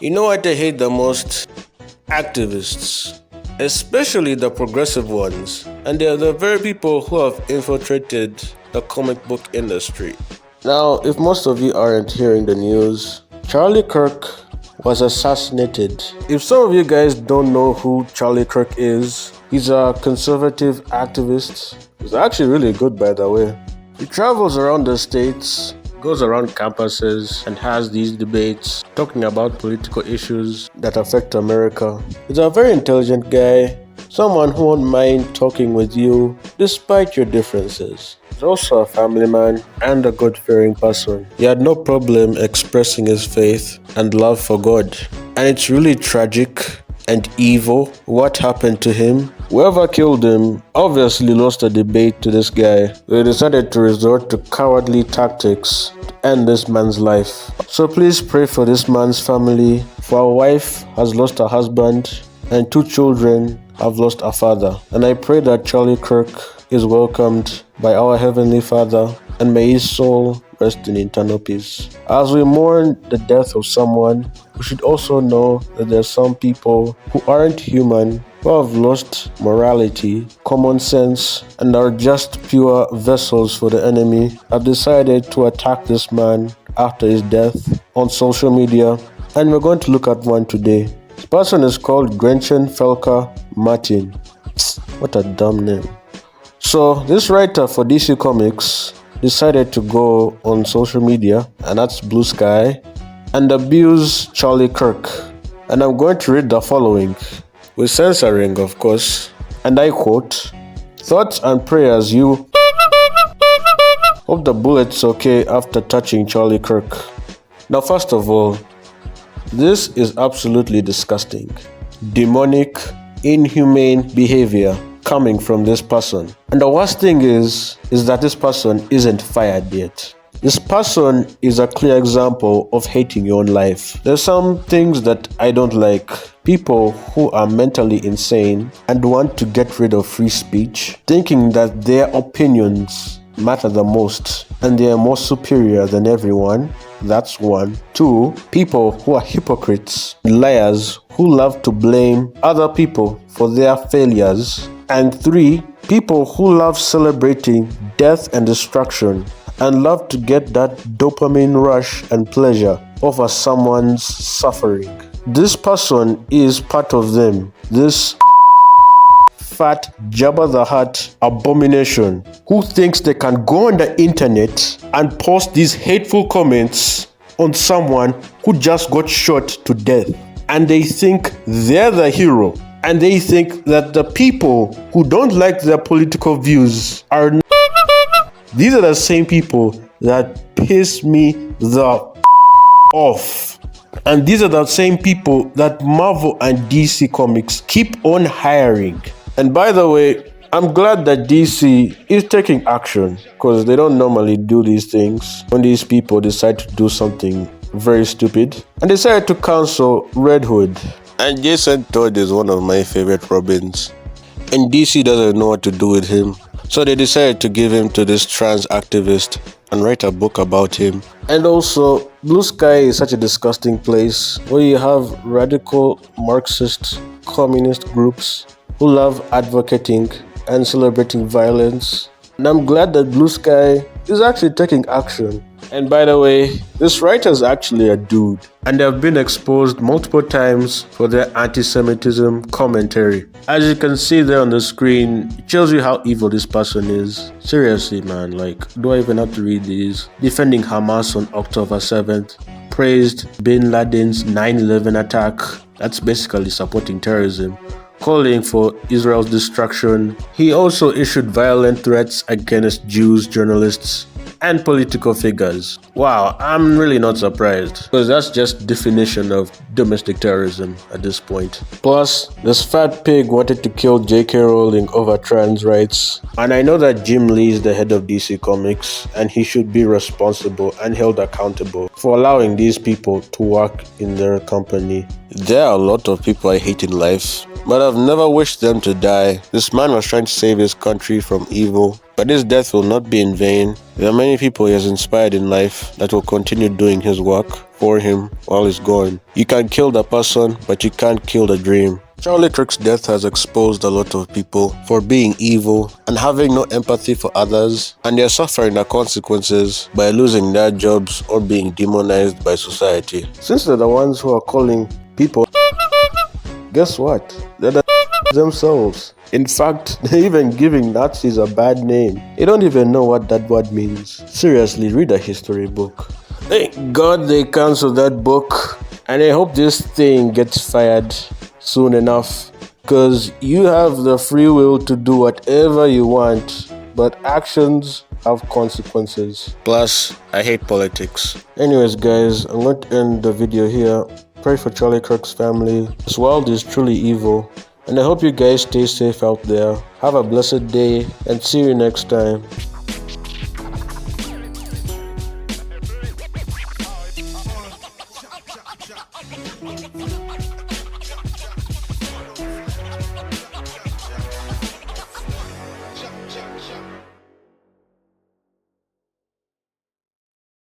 You know what I hate the most? Activists. Especially the progressive ones. And they are the very people who have infiltrated the comic book industry. Now, if most of you aren't hearing the news, Charlie Kirk was assassinated. If some of you guys don't know who Charlie Kirk is, he's a conservative activist. He's actually really good, by the way. He travels around the states, goes around campuses and has these debates talking about political issues that affect America. He's a very intelligent guy, someone who won't mind talking with you despite your differences. He's also a family man and a God-fearing person. He had no problem expressing his faith and love for God. And it's really tragic and evil what happened to him. Whoever killed him obviously lost a debate to this guy. They decided to resort to cowardly tactics to end this man's life. So please pray for this man's family, for our wife has lost her husband and 2 children have lost a father. And I pray that Charlie Kirk is welcomed by our Heavenly Father and may his soul rest in eternal peace. As we mourn the death of someone, we should also know that there are some people who aren't human, who have lost morality, common sense, and are just pure vessels for the enemy, have decided to attack this man after his death on social media. And we're going to look at one today. This person is called Gretchen Felker Martin. What a dumb name. So this writer for DC Comics decided to go on social media, and that's Blue Sky, and abuse Charlie Kirk. And I'm going to read the following, with censoring of course, and I quote, "Thoughts and prayers you hope the bullet's okay after touching Charlie Kirk." Now first of all, this is absolutely disgusting. Demonic, inhumane behavior coming from this person. And the worst thing is that this person isn't fired yet. This person is a clear example of hating your own life. There's some things that I don't like. People who are mentally insane and want to get rid of free speech, thinking that their opinions matter the most and they are more superior than everyone. That's 1. 2, people who are hypocrites, liars who love to blame other people for their failures. And 3, people who love celebrating death and destruction and love to get that dopamine rush and pleasure over someone's suffering. This person is part of them. This fat Jaba the Hutt abomination who thinks they can go on the internet and post these hateful comments on someone who just got shot to death. And they think they're the hero. And they think that the people who don't like their political views are these are the same people that piss me the off. And these are the same people that Marvel and DC Comics keep on hiring. And by the way, I'm glad that DC is taking action, because they don't normally do these things when these people decide to do something very stupid and decided to cancel Red Hood. And Jason Todd is one of my favorite Robins. And DC doesn't know what to do with him. So they decided to give him to this trans activist and write a book about him. And also, Blue Sky is such a disgusting place where you have radical Marxist communist groups who love advocating and celebrating violence. And I'm glad that Blue Sky is actually taking action. And by the way, this writer is actually a dude, and they have been exposed multiple times for their anti-Semitism commentary. As you can see there on the screen, it shows you how evil this person is. Seriously, man, like, do I even have to read these? Defending Hamas on October 7th, praised Bin Laden's 9/11 attack. That's basically supporting terrorism. Calling for Israel's destruction. He also issued violent threats against Jews, journalists, and political figures. Wow, I'm really not surprised, because that's just definition of domestic terrorism at this point. Plus, this fat pig wanted to kill J.K. Rowling over trans rights. And I know that Jim Lee is the head of DC Comics, and he should be responsible and held accountable for allowing these people to work in their company. There are a lot of people I hate in life, but I've never wished them to die. This man was trying to save his country from evil, but his death will not be in vain. There are many people he has inspired in life that will continue doing his work for him while he's gone. You can kill the person, but you can't kill the dream. Charlie Kirk's death has exposed a lot of people for being evil and having no empathy for others, and they're suffering the consequences by losing their jobs or being demonized by society. Since they're the ones who are calling people, guess what? They're the themselves. In fact, they're even giving Nazis a bad name. They don't even know what that word means. Seriously, read a history book. Thank God they canceled that book, and I hope this thing gets fired soon enough, because you have the free will to do whatever you want, but actions have consequences. Plus, I hate politics. Anyways guys, I'm going to end the video here. Pray for Charlie Kirk's family. This world is truly evil, and I hope you guys stay safe out there. Have a blessed day, and see you next time.